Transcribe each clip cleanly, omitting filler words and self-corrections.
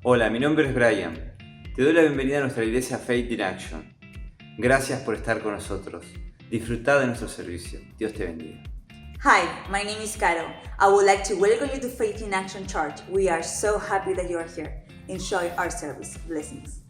Hola, mi nombre es Brian. Te doy la bienvenida a nuestra iglesia Faith in Action. Gracias por estar con nosotros. Disfruta de nuestro servicio. Dios te bendiga. Hi, my name is Caro. I would like to welcome you to Faith in Action Church. We are so happy that you are here. Enjoy our service. Blessings.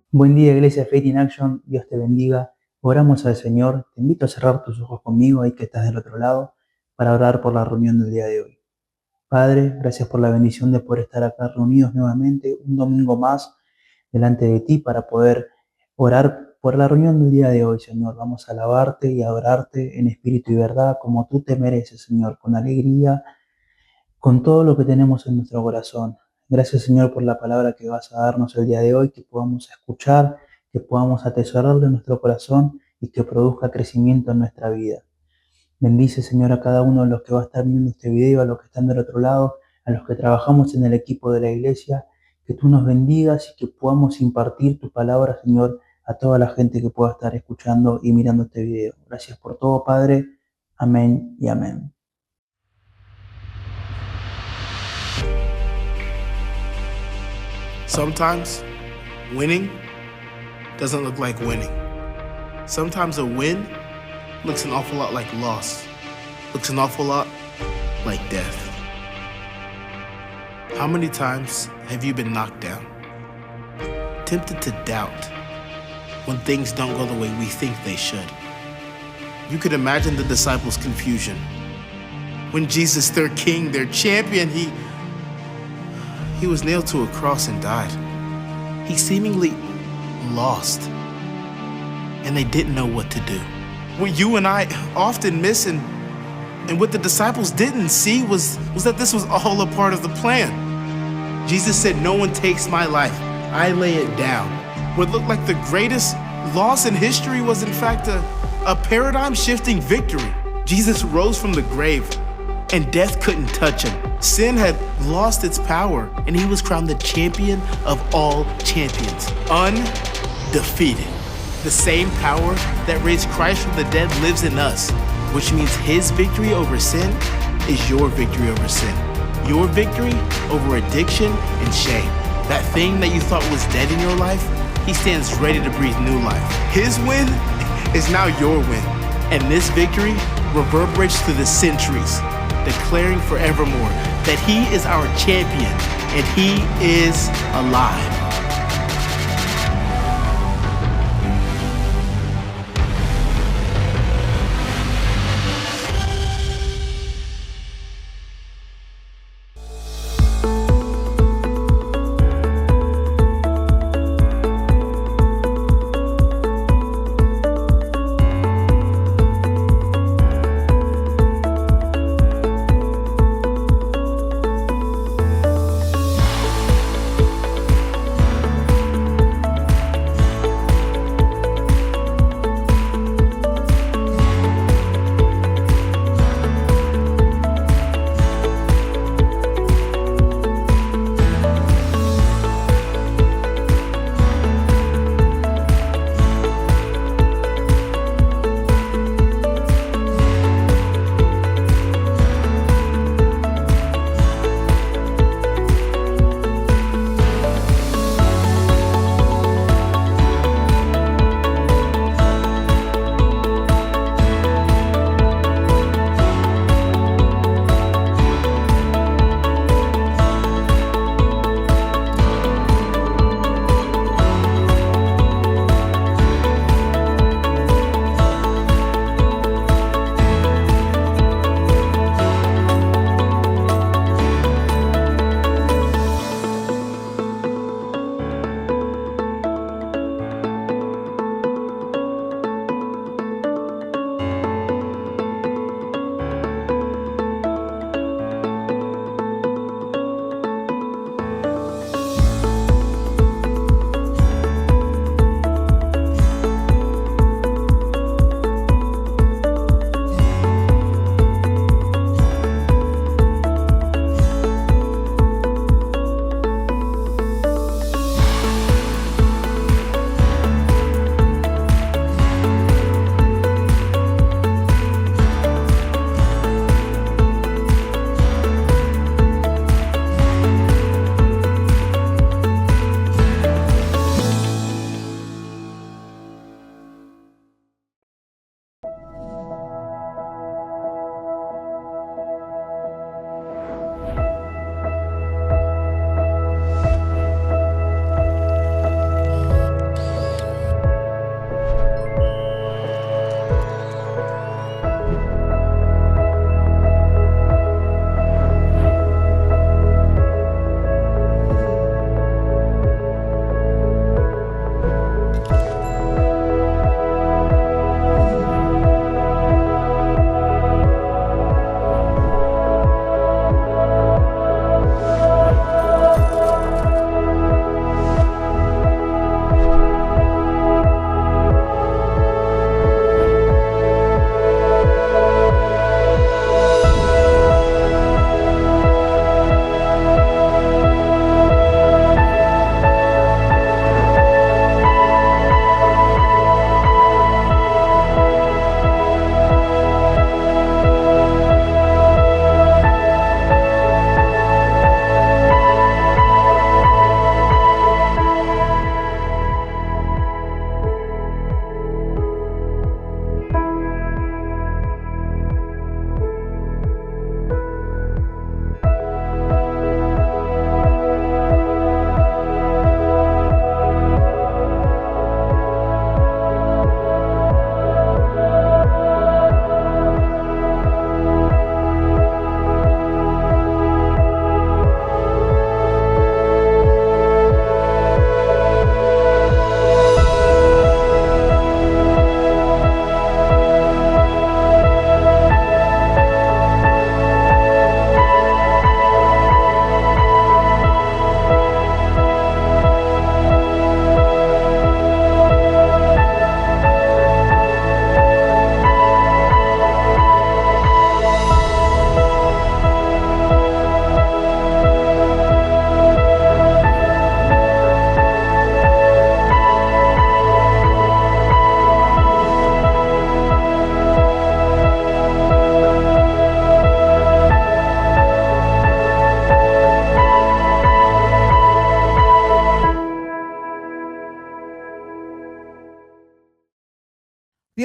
Buen día, Iglesia Faith in Action. Dios te bendiga. Oramos al Señor. Te invito a cerrar tus ojos conmigo, ahí que estás del otro lado, para orar por la reunión del día de hoy. Padre, gracias por la bendición de poder estar acá reunidos nuevamente un domingo más delante de ti para poder orar por la reunión del día de hoy, Señor. Vamos a alabarte y adorarte en espíritu y verdad como tú te mereces, Señor, con alegría, con todo lo que tenemos en nuestro corazón. Gracias, Señor, por la palabra que vas a darnos el día de hoy, que podamos escuchar, que podamos atesorarla en nuestro corazón y que produzca crecimiento en nuestra vida. Bendice, Señor, a cada uno de los que va a estar viendo este video, a los que están del otro lado, a los que trabajamos en el equipo de la iglesia, que tú nos bendigas y que podamos impartir tu palabra, Señor, a toda la gente que pueda estar escuchando y mirando este video. Gracias por todo, Padre. Amén y amén. Sometimes winning doesn't look like winning. Sometimes a win looks an awful lot like loss, looks an awful lot like death. How many times have you been knocked down? Tempted to doubt when things don't go the way we think they should. You could imagine the disciples' confusion. When Jesus, their king, their champion, he was nailed to a cross and died. He seemingly lost, and they didn't know what to do. What you and I often miss and what the disciples didn't see was that this was all a part of the plan. Jesus said, "No one takes my life, I lay it down." What looked like the greatest loss in history was in fact a paradigm-shifting victory. Jesus rose from the grave, and death couldn't touch him. Sin had lost its power, and he was crowned the champion of all champions, undefeated. The same power that raised Christ from the dead lives in us, which means his victory over sin is your victory over sin. Your victory over addiction and shame. That thing that you thought was dead in your life, he stands ready to breathe new life. His win is now your win, and this victory reverberates through the centuries, declaring forevermore that he is our champion and he is alive.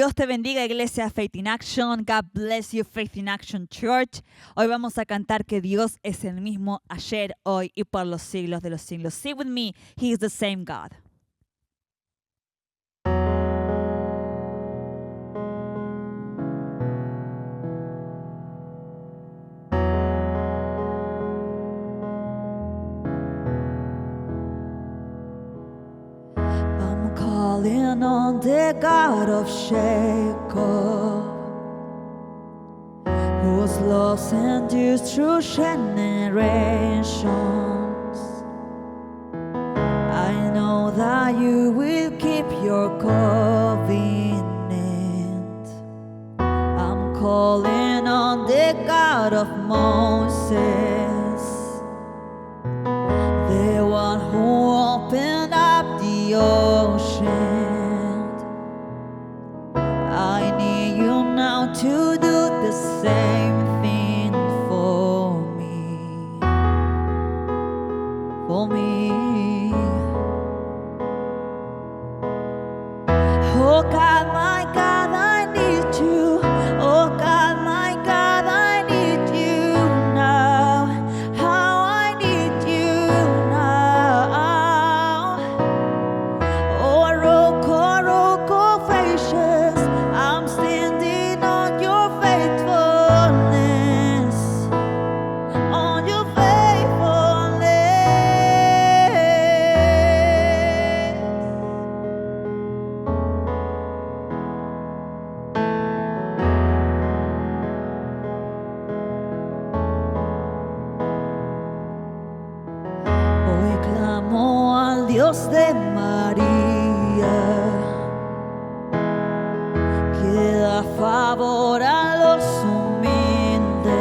Dios te bendiga, Iglesia Faith in Action. God bless you, Faith in Action Church. Hoy vamos a cantar que Dios es el mismo ayer, hoy y por los siglos de los siglos. Sing with me, He is the same God. I'm calling on the God of Jacob, whose lost endures through generations. I know that you will keep your covenant. I'm calling on the God of Moses, the one who opened up the ocean. I need you now to do the same thing for me. For me. Oh God, my God, I need you. Oh God, my God, I need you now. How I need you now. Oh Roko, gracious, I'm standing on your faithfulness, on your faithfulness. Hoy clamo al Dios de María, que da favor a los humildes.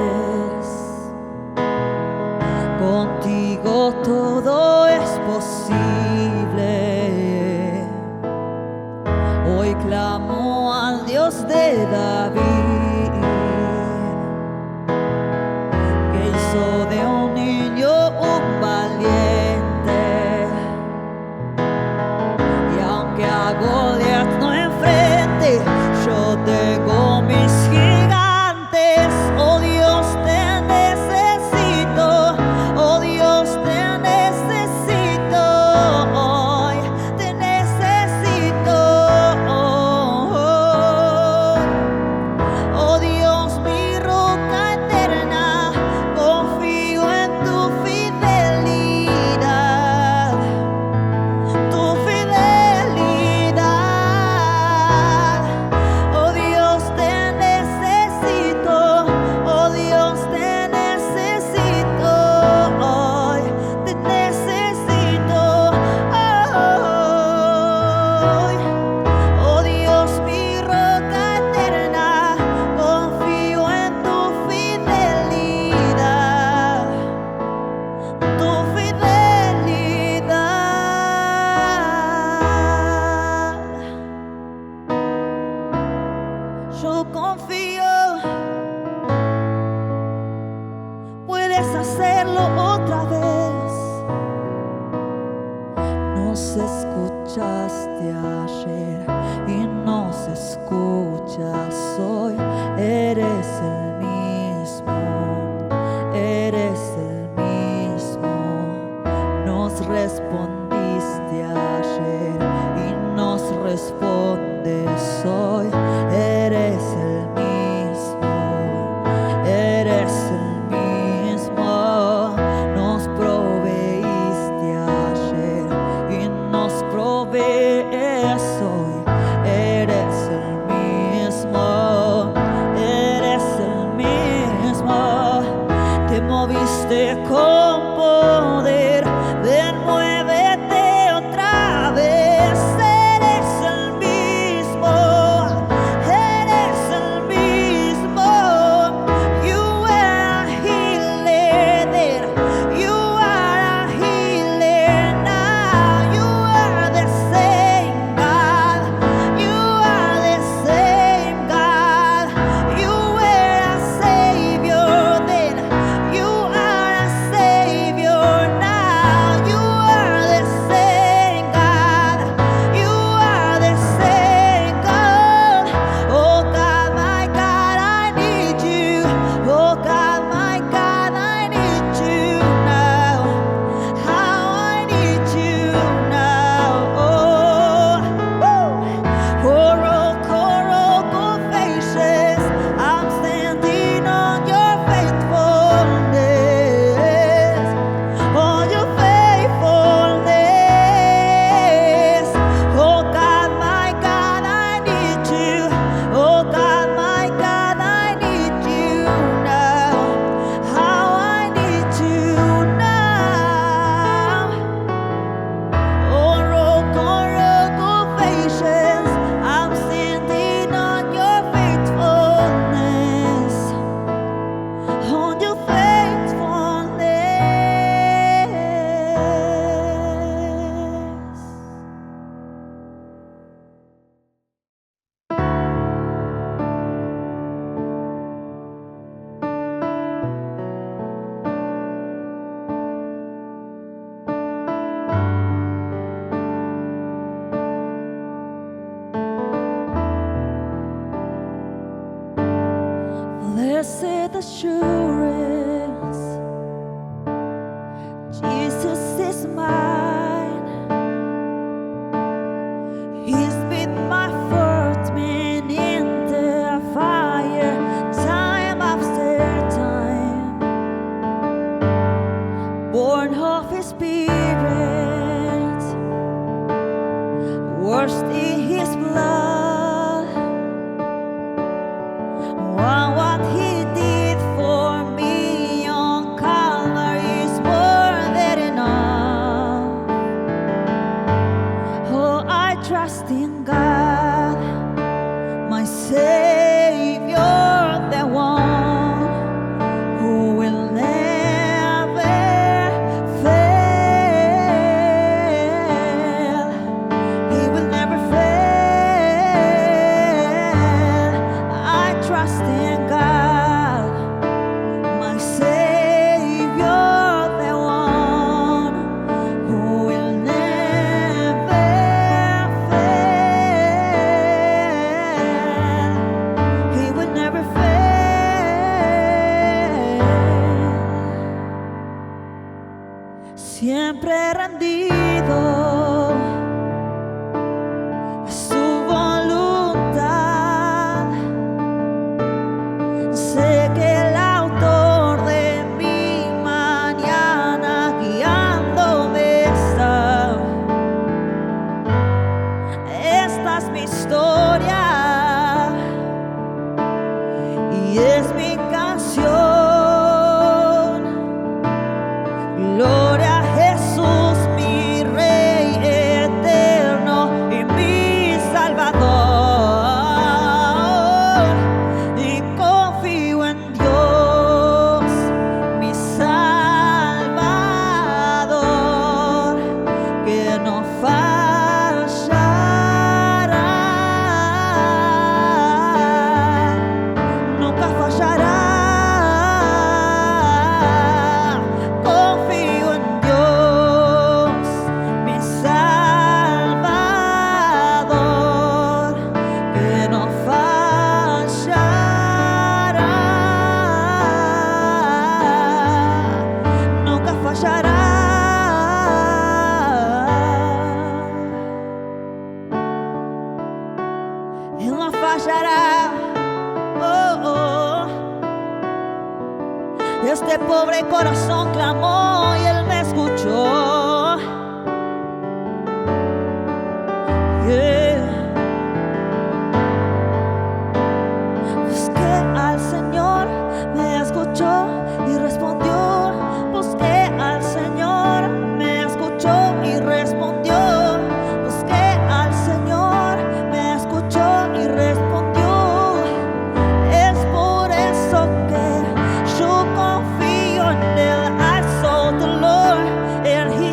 Contigo todo es posible. Hoy clamo al Dios de David, que hizo de un niño un valiente. Y aunque a Goliat no enfrente, yo tengo mis gigantes. Oh Dios, te necesito. Oh Dios, te necesito hoy. Te necesito hoy. Oh Dios, mi roca eterna, confío en tu fidelidad. Tu fidelidad. Oh Dios, te necesito. Oh Dios, te necesito hoy. Te necesito hoy. Oh Dios, mi roca eterna, confío en tu fidelidad. Tu fidelidad. Yo confío, puedes hacerlo otra vez. Nos escuchaste ayer y nos escuchas hoy. Eres el mismo, eres el mismo. Nos respondiste ayer y nos respondes hoy. Eres el mismo, eres el mismo. Nos Blessed assurance, Jesus is mine. He's been my fourth man in the fire, time after time. Born of His Spirit, washed in His blood. What He did for me on Calvary is more than enough. Oh, I trust in God, my Savior, the one who will never fail. He will never fail. I trust in God, my Savior, the one who will never fail. He will never fail. Siempre rendido a su voluntad. Sé que el autor de mi mañana guiándome está. Esta es mi historia y es mi canción. Gloria a Jesús, mi Rey eterno y mi Salvador. Y confío en Dios, mi Salvador, que no fallará, nunca fallará. Confío en Dios, mi Salvador, que no fallará, nunca fallará. Él no fallará. Oh, oh. Este pobre corazón clamó y Él me escuchó. Yeah. Busqué al Señor, me escuchó y respondió. Busqué al Señor, me escuchó y respondió. Busqué al Señor, me escuchó y respondió. Es por eso que yo confío en Él. I sought the Lord and He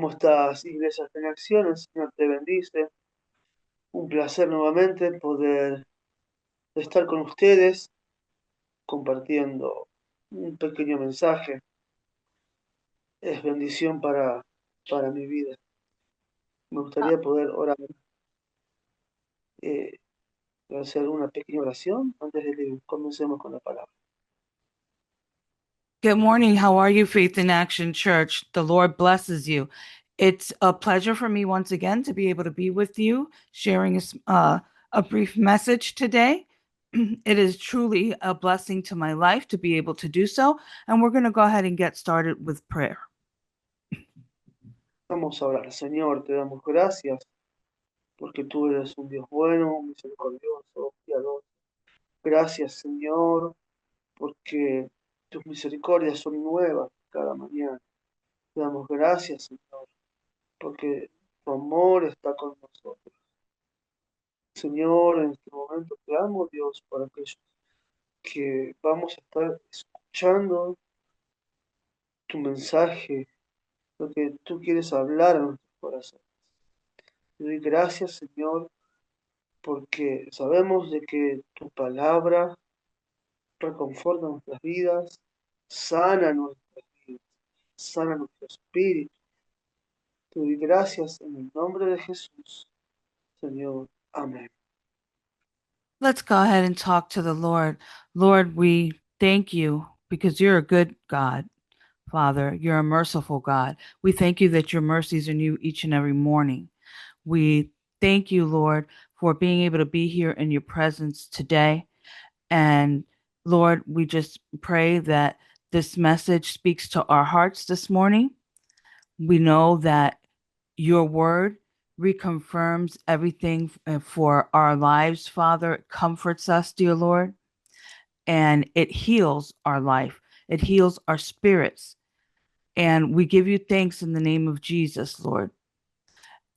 amo estas iglesias en acción, el Señor te bendice. Un placer nuevamente poder estar con ustedes compartiendo un pequeño mensaje. Es bendición para mi vida. Me gustaría poder orar, hacer una pequeña oración antes de que comencemos con la palabra. Good morning. How are you, Faith in Action Church? The Lord blesses you. It's a pleasure for me once again to be able to be with you, sharing a brief message today. It is truly a blessing to my life to be able to do so. And we're going to go ahead and get started with prayer. Vamos a orar. Señor, te damos gracias porque tú eres un Dios bueno, misericordioso, piadoso. Gracias, Señor, porque tus misericordias son nuevas cada mañana. Te damos gracias, Señor, porque tu amor está con nosotros. Señor, en este momento clamo, Dios, por aquellos que vamos a estar escuchando tu mensaje, lo que tú quieres hablar a nuestros corazones. Te doy gracias, Señor, porque sabemos de que tu palabra reconforta nuestras vidas, sana nuestras vidas, sana nuestro espíritu. Te doy gracias en el nombre de Jesús, Señor. Amén. Let's go ahead and talk to the Lord. Lord, we thank you because you're a good God. Father, you're a merciful God. We thank you that your mercies are new each and every morning. We thank you, Lord, for being able to be here in your presence today. And Lord, we just pray that this message speaks to our hearts this morning. We know that your word reconfirms everything for our lives, Father. It comforts us, dear Lord, and it heals our life. It heals our spirits. And we give you thanks in the name of Jesus, Lord.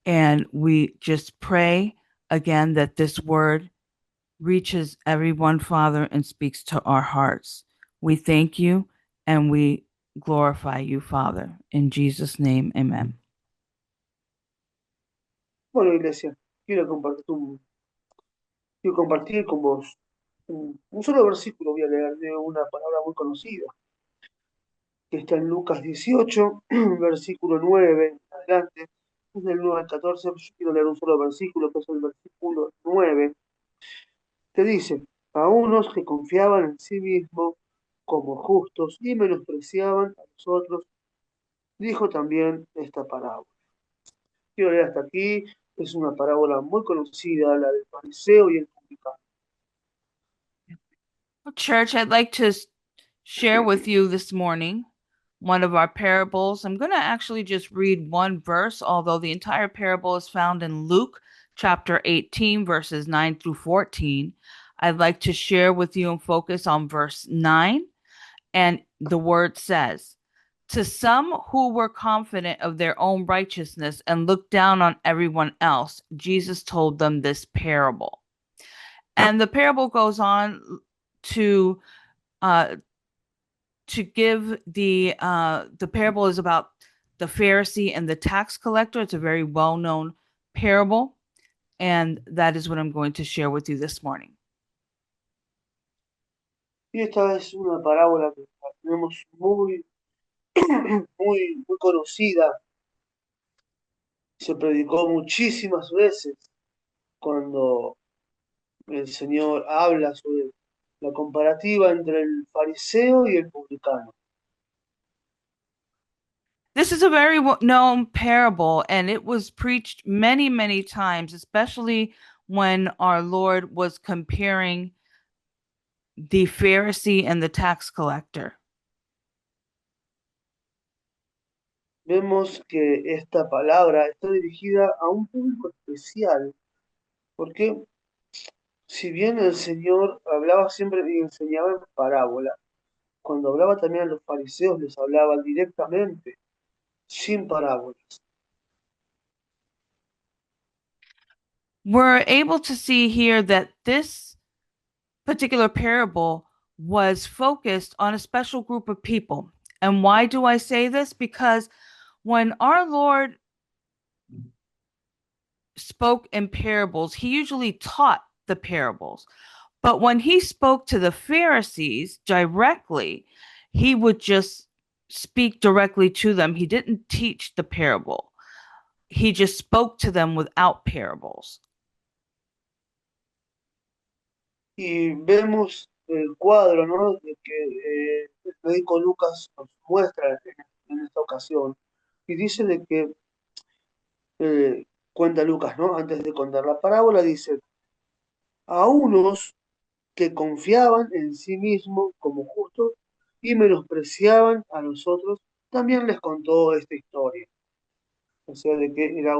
And we just pray again that this word reaches everyone, Father, and speaks to our hearts. We thank you and we glorify you, Father. In Jesus' name, amen. Bueno, iglesia, quiero compartir con vos un solo versículo. Voy a leer de una palabra muy conocida, que está en Lucas 18, versículo 9, adelante, es del 9 al 14, yo quiero leer un solo versículo, que es el versículo 9, que dice, a unos que confiaban en sí mismos como justos y menospreciaban a los otros, dijo también esta parábola. Quiero leer hasta aquí, es una parábola muy conocida, la del fariseo y el publicano. Church, I'd like to share with you this morning one of our parables. I'm going to actually just read one verse, although the entire parable is found in Luke chapter 18, verses 9 through 14. I'd like to share with you and focus on verse 9. And the word says, to some who were confident of their own righteousness and looked down on everyone else, Jesus told them this parable. And the parable goes on to give the parable is about the Pharisee and the tax collector. It's a very well-known parable, and that is what I'm going to share with you this morning. Y esta es una parábola que la tenemos muy conocida. Se predicó muchísimas veces cuando el Señor habla sobre la comparativa entre el fariseo y el publicano. This is a very known parable, and it was preached many, many times, especially when our Lord was comparing the Pharisee and the tax collector. Vemos que esta palabra está dirigida a un público especial, porque si bien el Señor hablaba siempre y enseñaba en parábola, cuando hablaba también a los fariseos les hablaba directamente, sin parábolas. We're able to see here that this particular parable was focused on a special group of people. And why do I say this? Because when our Lord spoke in parables, he usually taught the parables. But when he spoke to the Pharisees directly, he would just speak directly to them. He didn't teach the parable. He just spoke to them without parables. Y vemos el cuadro, ¿no? De que el médico Lucas nos muestra en esta ocasión. Y dice de que, cuenta Lucas, ¿no? Antes de contar la parábola, dice, a unos que confiaban en sí mismos como justos y menospreciaban a los otros, también les contó esta historia. O sea, de que era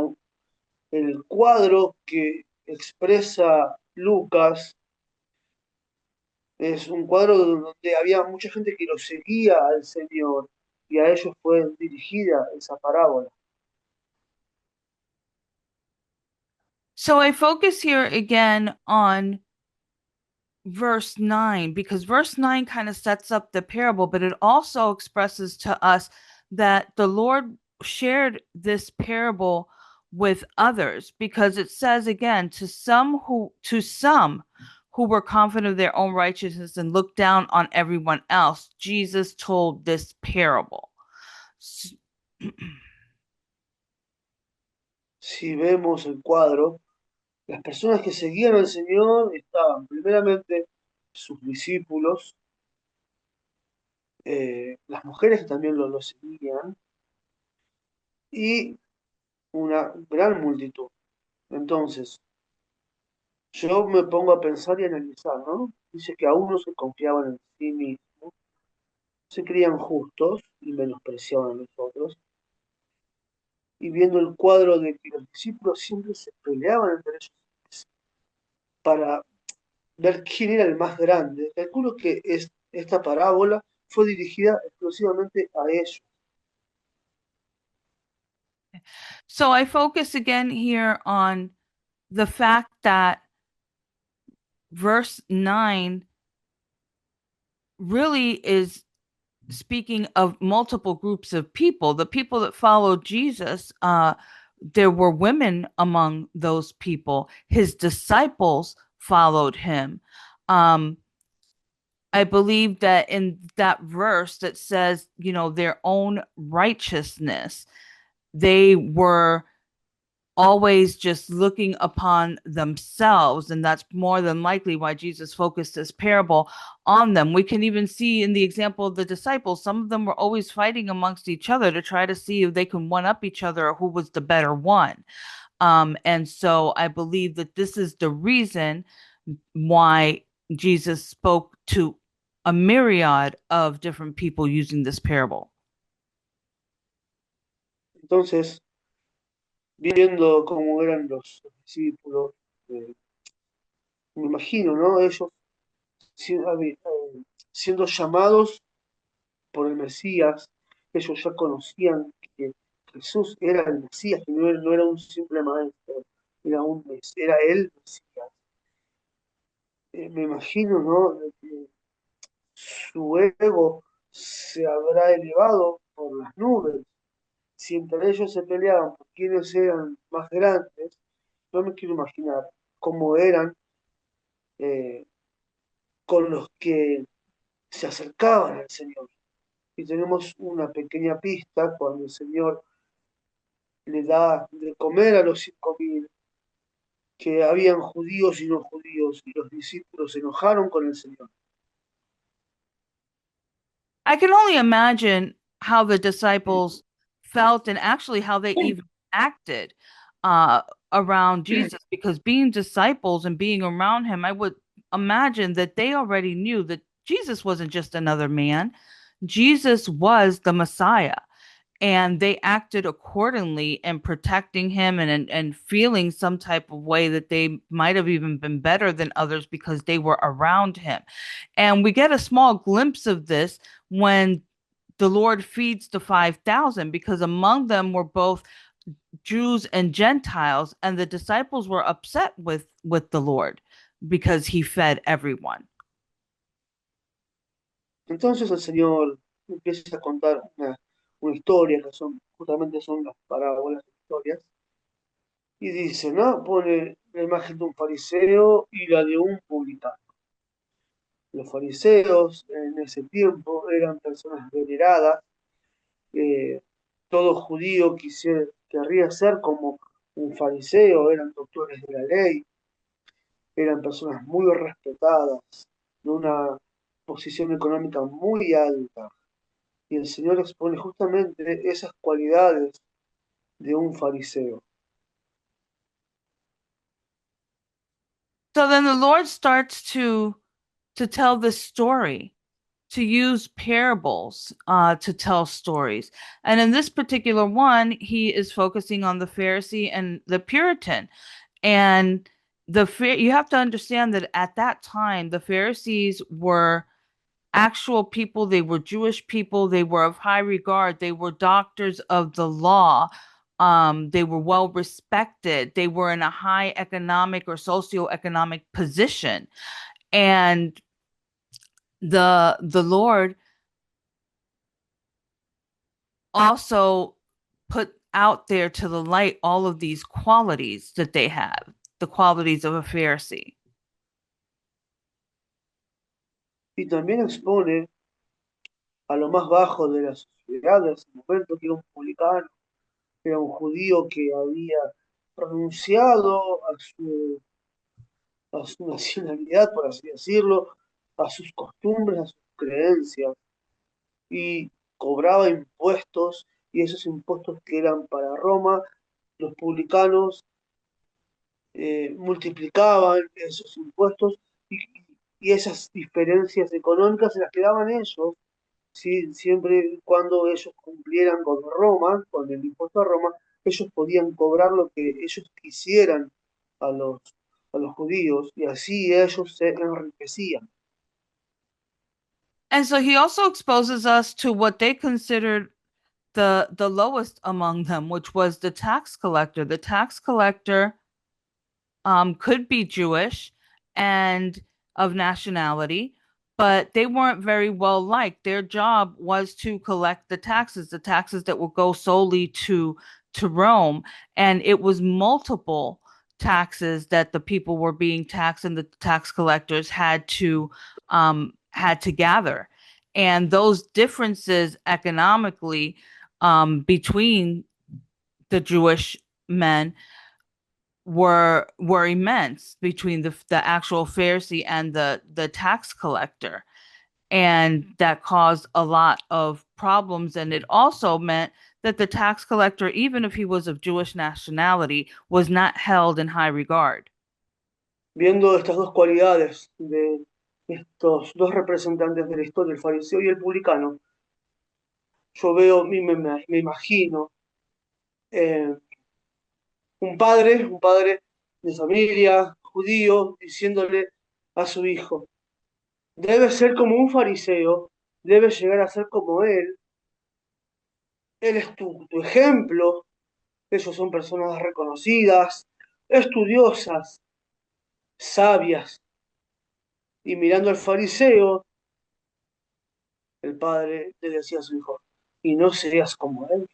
el cuadro que expresa Lucas es un cuadro donde había mucha gente que lo seguía al Señor y a ellos fue dirigida esa parábola. So I focus here again on verse 9 because verse 9 kind of sets up the parable, but it also expresses to us that the Lord shared this parable with others, because it says again, to some who were confident of their own righteousness and looked down on everyone else, Jesus told this parable. Si vemos el cuadro, las personas que seguían al Señor estaban primeramente sus discípulos, las mujeres que también lo seguían, y una gran multitud. Entonces, yo me pongo a pensar y analizar, ¿no? Dice que a unos se confiaban en sí mismos, se creían justos y menospreciaban a los otros. Y viendo el cuadro de que los discípulos siempre se peleaban entre ellos para ver quién era el más grande, calculo que esta parábola fue dirigida exclusivamente a ellos. So I focus again here on the fact that verse 9 really is speaking of multiple groups of people. The people that followed Jesus, there were women among those people. His disciples followed him. I believe that in that verse that says, their own righteousness, they were always just looking upon themselves, and that's more than likely why Jesus focused this parable on them. We can even see in the example of the disciples, some of them were always fighting amongst each other to try to see if they can one up each other or who was the better one. And so I believe that this is the reason why Jesus spoke to a myriad of different people using this parable. Entonces, viendo cómo eran los discípulos, me imagino, ¿no? Ellos siendo llamados por el Mesías, ellos ya conocían que Jesús era el Mesías, que no era un simple maestro, era el Mesías. Me imagino, ¿no? De que su ego se habrá elevado por las nubes. Si entre ellos se peleaban por quiénes eran más grandes, no me quiero imaginar cómo eran con los que se acercaban al Señor. Y tenemos una pequeña pista cuando el Señor le da de comer a los 5.000, que habían judíos y no judíos, y los discípulos se enojaron con el Señor. I can only imagine how the disciples felt and actually how they even acted around Jesus, because being disciples and being around him, I would imagine that they already knew that Jesus wasn't just another man. Jesus was the Messiah. And they acted accordingly in protecting him and feeling some type of way that they might have even been better than others because they were around him. And we get a small glimpse of this when the Lord feeds the 5,000, because among them were both Jews and Gentiles, and the disciples were upset with the Lord because he fed everyone. Entonces el Señor empieza a contar una historia, que justamente son las parábolas, historias, Y dice, ¿no? Pone la imagen de un fariseo y la de un publicano. Los fariseos en ese tiempo eran personas veneradas. Todo judío querría ser como un fariseo, eran doctores de la ley, eran personas muy respetadas, de una posición económica muy alta. Y el Señor expone justamente esas cualidades de un fariseo. So then the Lord starts to tell this story, to use parables to tell stories. And in this particular one, he is focusing on the Pharisee and the Puritan. And you have to understand that at that time, the Pharisees were actual people. They were Jewish people. They were of high regard. They were doctors of the law. They were well respected. They were in a high economic or socioeconomic position. And the Lord also put out there to the light all of these qualities that they have, the qualities of a Pharisee. Y también expone a lo más bajo de la sociedad de ese momento, que era un publicano, era un judío que había renunciado a su nacionalidad, por así decirlo, a sus costumbres, a sus creencias, y cobraba impuestos, y esos impuestos que eran para Roma, los publicanos multiplicaban esos impuestos y, y esas diferencias económicas se las quedaban ellos, ¿sí? Siempre y cuando ellos cumplieran con Roma, con el impuesto a Roma, ellos podían cobrar lo que ellos quisieran a los, a los judíos y así ellos se enriquecían. And so he also exposes us to what they considered the lowest among them, which was the tax collector. The tax collector could be Jewish and of nationality, but they weren't very well liked. Their job was to collect the taxes that would go solely to Rome, and it was multiple taxes that the people were being taxed, and the tax collectors had to gather. And those differences economically between the Jewish men were immense between the actual Pharisee and the tax collector, and that caused a lot of problems. And it also meant that the tax collector, even if he was of Jewish nationality, was not held in high regard. Viendo estas dos cualidades de estos dos representantes de la historia, el fariseo y el publicano, yo veo, me imagino eh, un padre de familia, judío, diciéndole a su hijo, debes ser como un fariseo, debes llegar a ser como él es tu ejemplo, ellos son personas reconocidas, estudiosas, sabias. Y mirando al fariseo, el padre le decía a su hijo, y no seas como él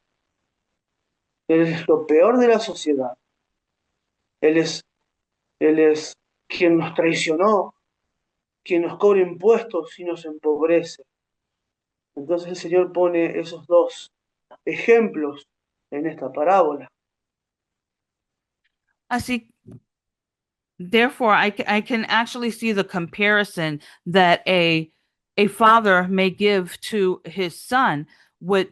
es lo peor de la sociedad, él es, él es quien nos traicionó, quien nos cobra impuestos y nos empobrece. Entonces el Señor pone esos dos ejemplos en esta parábola. Así, therefore, I can actually see the comparison that a father may give to his son with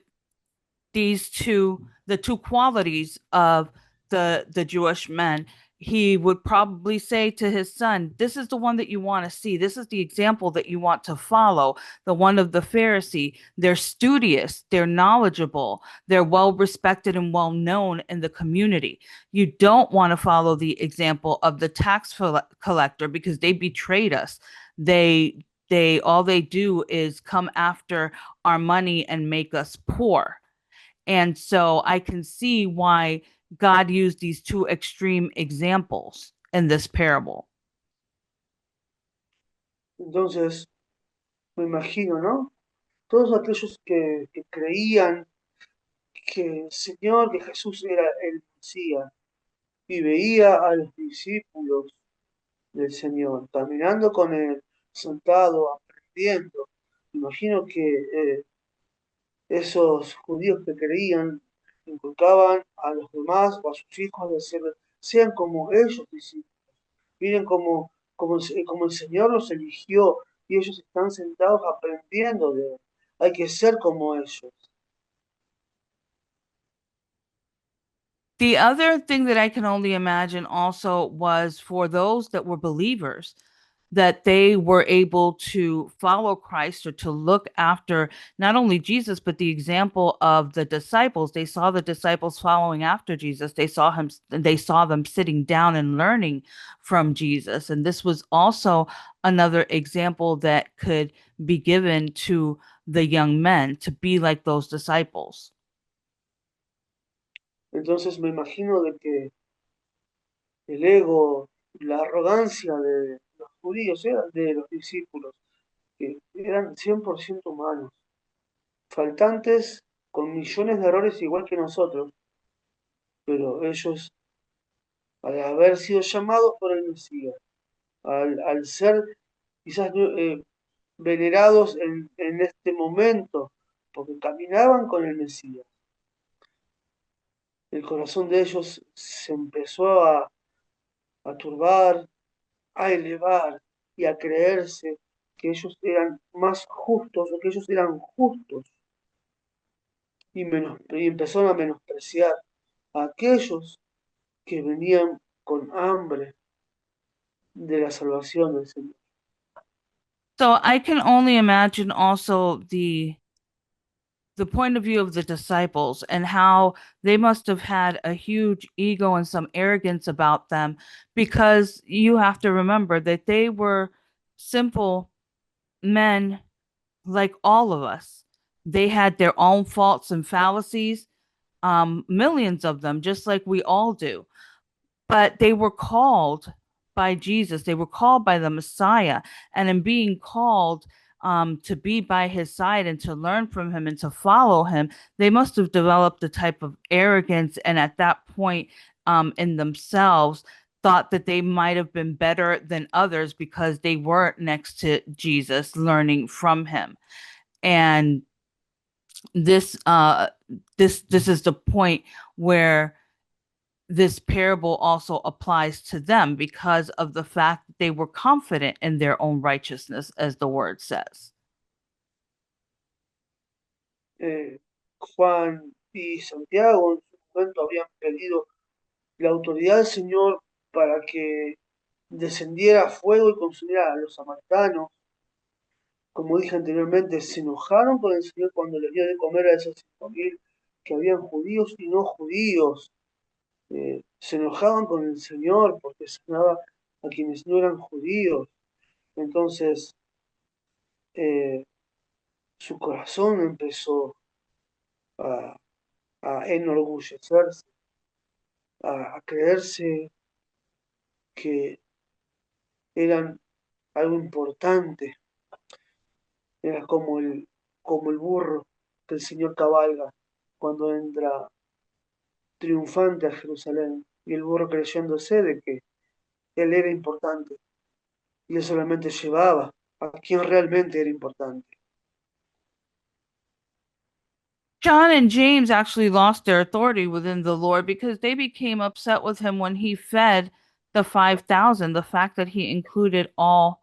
the two qualities of the Jewish men. He would probably say to his son, this is the one that you want to see. This is the example that you want to follow. The one of the Pharisee. They're studious, they're knowledgeable, they're well respected and well known in the community. You don't want to follow the example of the tax collector because they betrayed us. They all they do is come after our money and make us poor. And so I can see why God used these two extreme examples in this parable. Entonces, me imagino, ¿no? Todos aquellos que creían que el Señor, que Jesús era el Mesías, y veía a los discípulos del Señor caminando con Él, sentado, aprendiendo. Imagino que esos judíos que creían inculcaban a los demás o a sus hijos de ser, sean como ellos discípulos. Miren como el Señor los eligió y ellos están sentados aprendiendo de Él. Hay que ser como ellos. The other thing that I can only imagine also was for those that were believers, that they were able to follow Christ or to look after not only Jesus, but the example of the disciples. They saw the disciples following after Jesus. They saw them sitting down and learning from Jesus. And this was also another example that could be given to the young men to be like those disciples. Entonces me imagino de que el ego, la arrogancia de los judíos, de los discípulos, que eran 100% humanos, faltantes con millones de errores igual que nosotros, pero ellos, al haber sido llamados por el Mesías, al ser quizás venerados en este momento, porque caminaban con el Mesías, el corazón de ellos se empezó a turbar, a elevar y a creerse que ellos eran más justos o que ellos eran justos y empezaron a menospreciar a aquellos que venían con hambre de la salvación del Señor. So I can only imagine also the point of view of the disciples and how they must have had a huge ego and some arrogance about them, because you have to remember that they were simple men like all of us. They had their own faults and fallacies, millions of them, just like we all do. But they were called by Jesus, they were called by the Messiah. And in being called, to be by his side and to learn from him and to follow him, they must have developed a type of arrogance. And at that point, in themselves, thought that they might have been better than others because they weren't next to Jesus, learning from him. And this is the point where this parable also applies to them, because of the fact that they were confident in their own righteousness, as the word says. Juan y Santiago en su momento habían pedido la autoridad del Señor para que descendiera fuego y consumiera a los samaritanos. Como dije anteriormente, se enojaron con el Señor cuando les dio de comer a esos 5.000 que habían judíos y no judíos. Se enojaban con el Señor porque sanaba a quienes no eran judíos. Entonces, su corazón empezó a enorgullecerse, a creerse que eran algo importante. Era como el burro que el Señor cabalga cuando entra triunfante a Jerusalén, y el burro creyéndose de que él era importante y él solamente llevaba a quien realmente era importante. John and James actually lost their authority within the Lord because they became upset with him when he fed the 5,000. The fact that he included all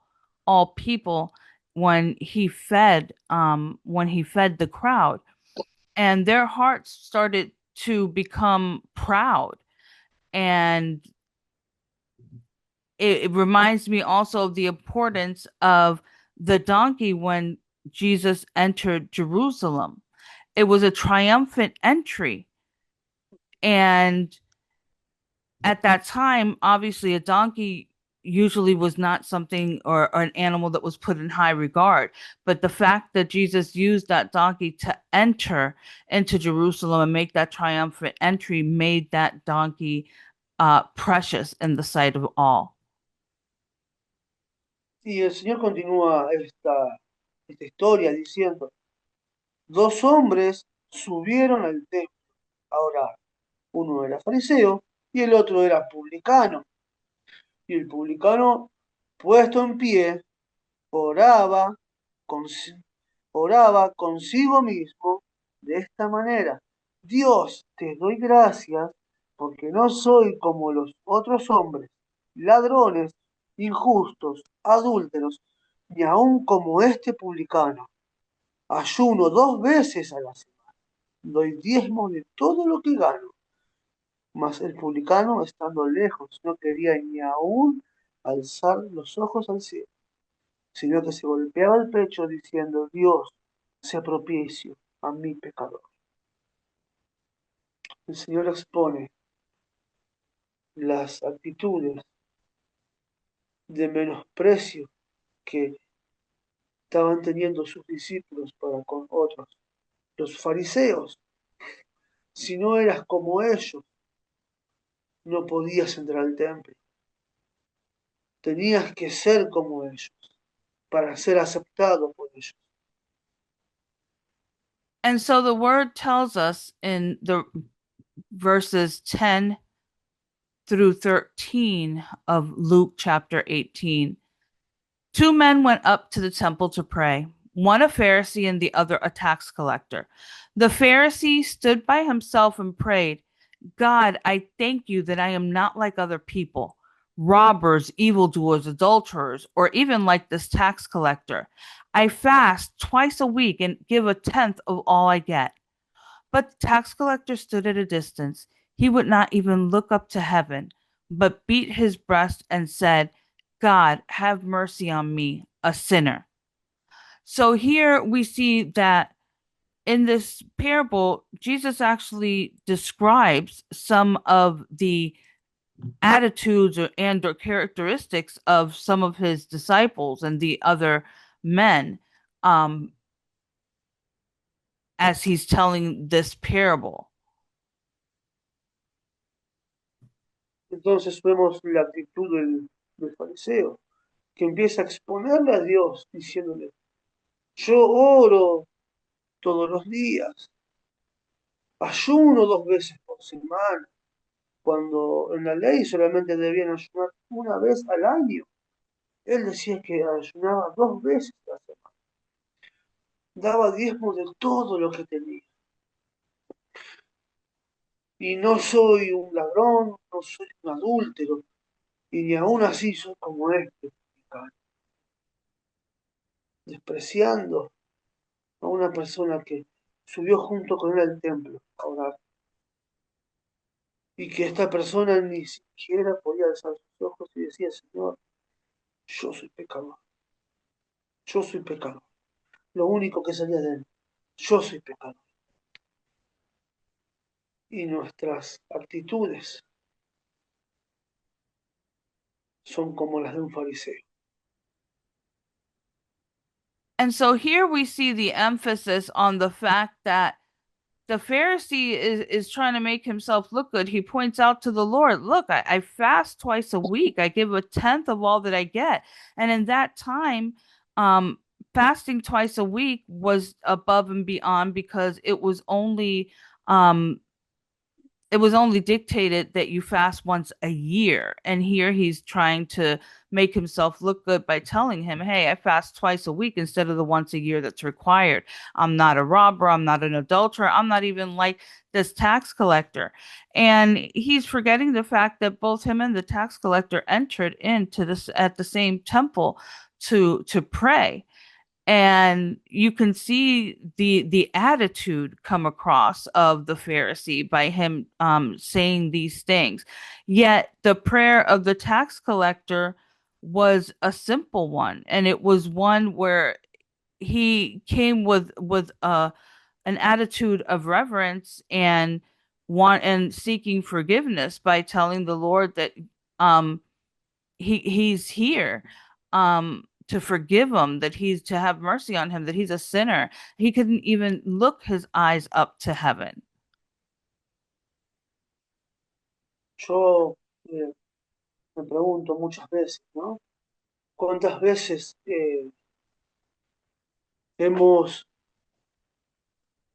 people when he fed the crowd, and their hearts started to become proud. And it reminds me also of the importance of the donkey when Jesus entered Jerusalem. It was a triumphant entry. And at that time, obviously, a donkey usually was not something or an animal that was put in high regard. But the fact that Jesus used that donkey to enter into Jerusalem and make that triumphant entry made that donkey precious in the sight of all. Y el Señor continúa esta historia diciendo, 2 hombres subieron al templo a orar. Uno era fariseo y el otro era publicano. Y el publicano, puesto en pie, oraba, oraba consigo mismo de esta manera: Dios, te doy gracias porque no soy como los otros hombres, ladrones, injustos, adúlteros, ni aun como este publicano. Ayuno 2 veces a la semana, doy diezmo de todo lo que gano. Mas el publicano, estando lejos, no quería ni aun alzar los ojos al cielo, sino que se golpeaba el pecho diciendo: Dios, sea propicio a mi pecador. El Señor expone las actitudes de menosprecio que estaban teniendo sus discípulos para con otros. Los fariseos: si no eras como ellos, no podías entrar al templo. Tenías que ser como ellos para ser aceptado por ellos. And so the word tells us in the verses 10 through 13 of Luke chapter 18. 2 men went up to the temple to pray, one a Pharisee and the other a tax collector. The Pharisee stood by himself and prayed, God, I thank you that I am not like other people, robbers, evildoers, adulterers, or even like this tax collector. I fast twice a week and give a tenth of all I get. But the tax collector stood at a distance. He would not even look up to heaven, but beat his breast and said, God, have mercy on me, a sinner. So here we see that in this parable, Jesus actually describes some of the attitudes or characteristics of some of his disciples and the other men as he's telling this parable. Entonces vemos la actitud del fariseo, que empieza a exponerle a Dios, diciéndole: yo oro todos los días, ayuno 2 veces por semana, cuando en la ley solamente debían ayunar una vez al año. Él decía que ayunaba 2 veces a la semana, daba diezmo de todo lo que tenía. Y no soy un ladrón, no soy un adúltero, y ni aún así soy como este publicano, despreciando a una persona que subió junto con él al templo a orar, y que esta persona ni siquiera podía alzar sus ojos y decía: Señor, yo soy pecador, yo soy pecador. Lo único que salía de él: yo soy pecador. Y nuestras actitudes son como las de un fariseo. And so here we see the emphasis on the fact that the Pharisee is trying to make himself look good. He points out to the Lord, look, I fast twice a week. I give a tenth of all that I get. And in that time, fasting twice a week was above and beyond because it was only dictated that you fast once a year. And here he's trying to make himself look good by telling him, hey, I fast twice a week instead of the once a year that's required. I'm not a robber. I'm not an adulterer. I'm not even like this tax collector. And he's forgetting the fact that both him and the tax collector entered into this at the same temple to pray. And you can see the attitude come across of the Pharisee by him saying these things. Yet the prayer of the tax collector was a simple one, and it was one where he came with an attitude of reverence and seeking forgiveness by telling the Lord that he's here to forgive him, that he's to have mercy on him, that he's a sinner. He couldn't even look his eyes up to heaven. Yo me pregunto muchas veces, ¿no? ¿Cuántas veces hemos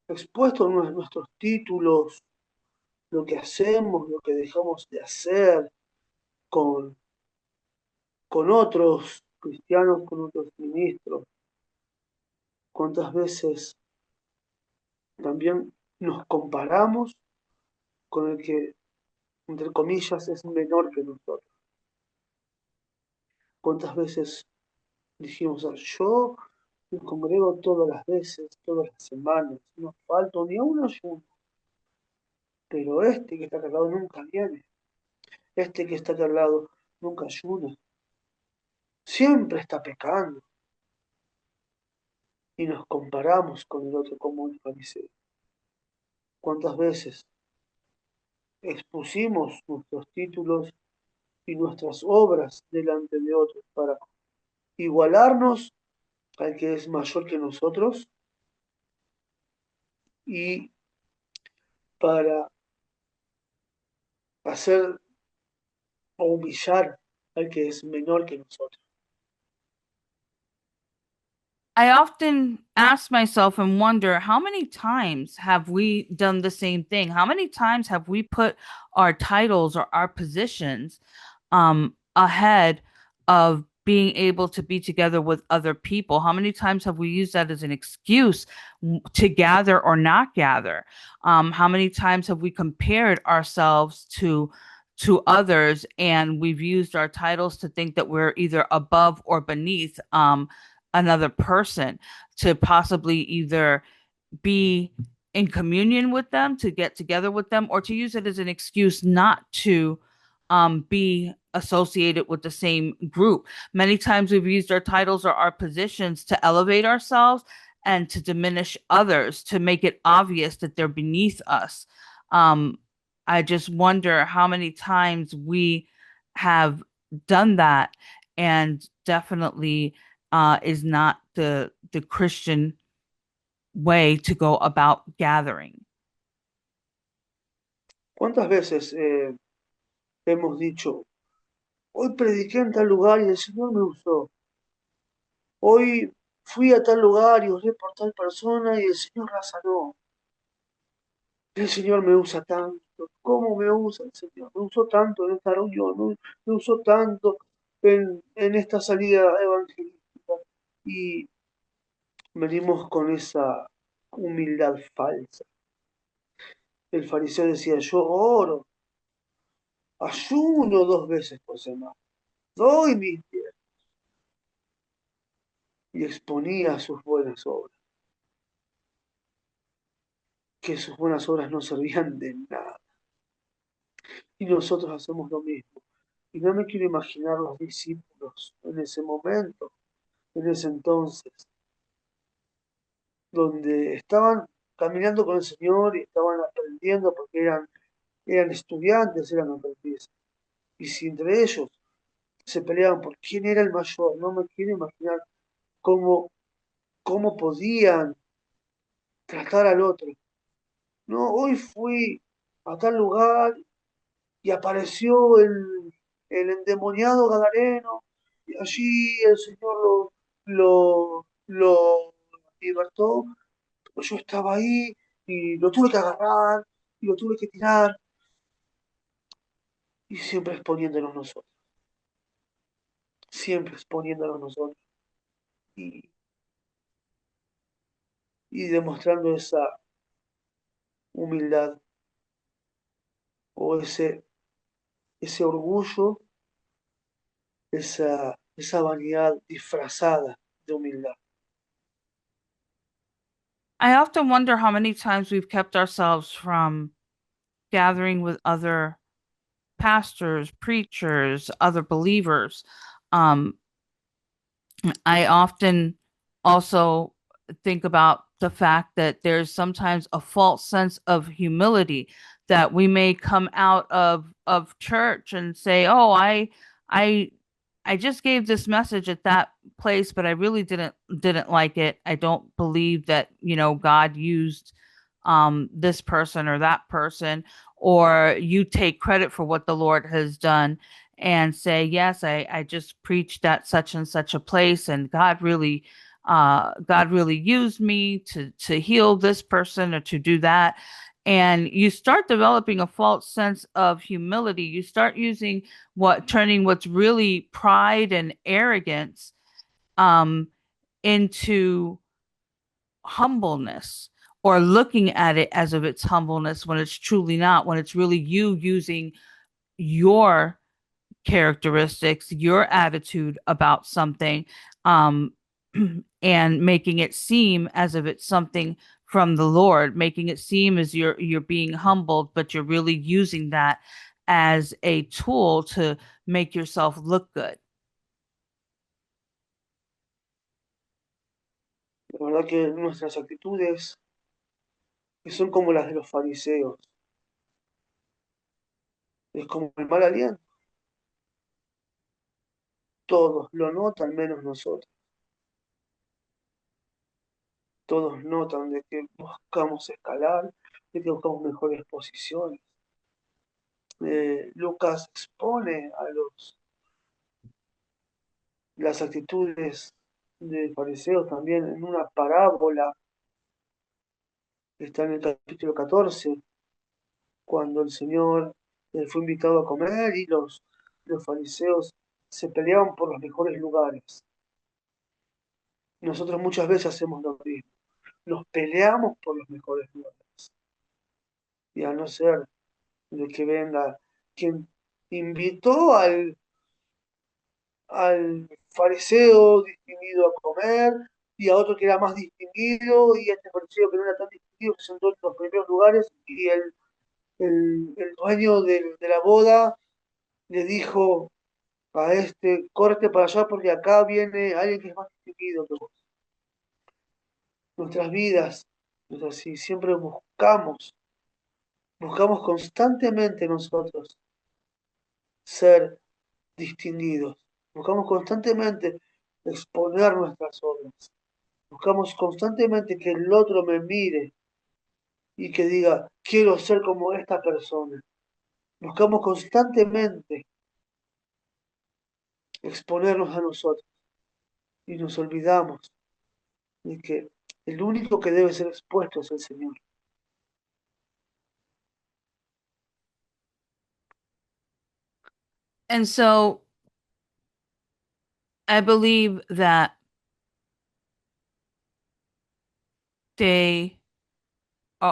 expuesto nuestros títulos, lo que hacemos, lo que dejamos de hacer con, con otros cristianos, con otros ministros. ¿Cuántas veces también nos comparamos con el que, entre comillas, es menor que nosotros? ¿Cuántas veces dijimos, yo me congrego todas las veces, todas las semanas, no falto ni a un ayuno, pero este que está acá al lado nunca viene, este que está acá al lado nunca ayuna, siempre está pecando, y nos comparamos con el otro como el fariseo? ¿Cuántas veces expusimos nuestros títulos y nuestras obras delante de otros para igualarnos al que es mayor que nosotros y para hacer o humillar al que es menor que nosotros? I often ask myself and wonder how many times have we done the same thing? How many times have we put our titles or our positions ahead of being able to be together with other people? How many times have we used that as an excuse to gather or not gather? How many times have we compared ourselves to others and we've used our titles to think that we're either above or beneath another person, to possibly either be in communion with them, to get together with them, or to use it as an excuse not to be associated with the same group. Many times we've used our titles or our positions to elevate ourselves and to diminish others, to make it obvious that they're beneath us. I just wonder how many times we have done that, and definitely is not the Christian way to go about gathering. ¿Cuántas veces hemos dicho, hoy prediqué en tal lugar y el Señor me usó? Hoy fui a tal lugar y oré por tal persona y el Señor la sanó. El Señor me usa tanto. ¿Cómo me usa el Señor? Me usó tanto en esta reunión, me usó tanto en esta salida evangelística. Y venimos con esa humildad falsa. El fariseo decía, yo oro, ayuno 2 veces por semana, doy mis diezmos. Y exponía sus buenas obras, que sus buenas obras no servían de nada. Y nosotros hacemos lo mismo. Y no me quiero imaginar los discípulos en ese momento, en ese entonces, donde estaban caminando con el Señor y estaban aprendiendo porque eran estudiantes, eran aprendices. Y si entre ellos se peleaban por quién era el mayor, no me quiero imaginar cómo podían tratar al otro. No, hoy fui a tal lugar y apareció el endemoniado Gadareno, y allí el Señor lo libertó, pero yo estaba ahí y lo tuve que agarrar y lo tuve que tirar, y siempre exponiéndonos nosotros, y, y demostrando esa humildad o ese orgullo, esa vanidad disfrazada de humildad. I often wonder how many times we've kept ourselves from gathering with other pastors, preachers, other believers. I often also think about the fact that there's sometimes a false sense of humility, that we may come out of church and say, "Oh, I I just gave this message at that place, but I really didn't like it. I don't believe that, God used this person or that person," or you take credit for what the Lord has done and say, "Yes, I just preached at such and such a place, and God really used me to heal this person or to do that." and you start developing a false sense of humility. You start turning what's really pride and arrogance into humbleness, or looking at it as if it's humbleness when it's truly not, when it's really you using your characteristics, your attitude about something, um, and making it seem as if it's something from the Lord, making it seem as you're being humbled, but you're really using that as a tool to make yourself look good. La verdad que nuestras actitudes que son como las de los fariseos, es como el mal aliento. Todos lo notan menos nosotros. Todos notan de que buscamos escalar, de que buscamos mejores posiciones. Lucas expone a las actitudes de fariseos también en una parábola que está en el capítulo 14, cuando el Señor fue invitado a comer y los fariseos se peleaban por los mejores lugares. Nosotros muchas veces hacemos lo mismo, nos peleamos por los mejores lugares. Y a no ser de que venga quien invitó al fariseo distinguido a comer, y a otro que era más distinguido, y este fariseo que no era tan distinguido se sentó en los primeros lugares, y el dueño de la boda le dijo a este, corte para allá porque acá viene alguien que es más distinguido que vos. Nuestras vidas es así, siempre buscamos constantemente nosotros ser distinguidos. Buscamos constantemente exponer nuestras obras. Buscamos constantemente que el otro me mire y que diga, quiero ser como esta persona. Buscamos constantemente exponernos a nosotros y nos olvidamos de que el único que debe ser expuesto es el Señor. And so I believe that they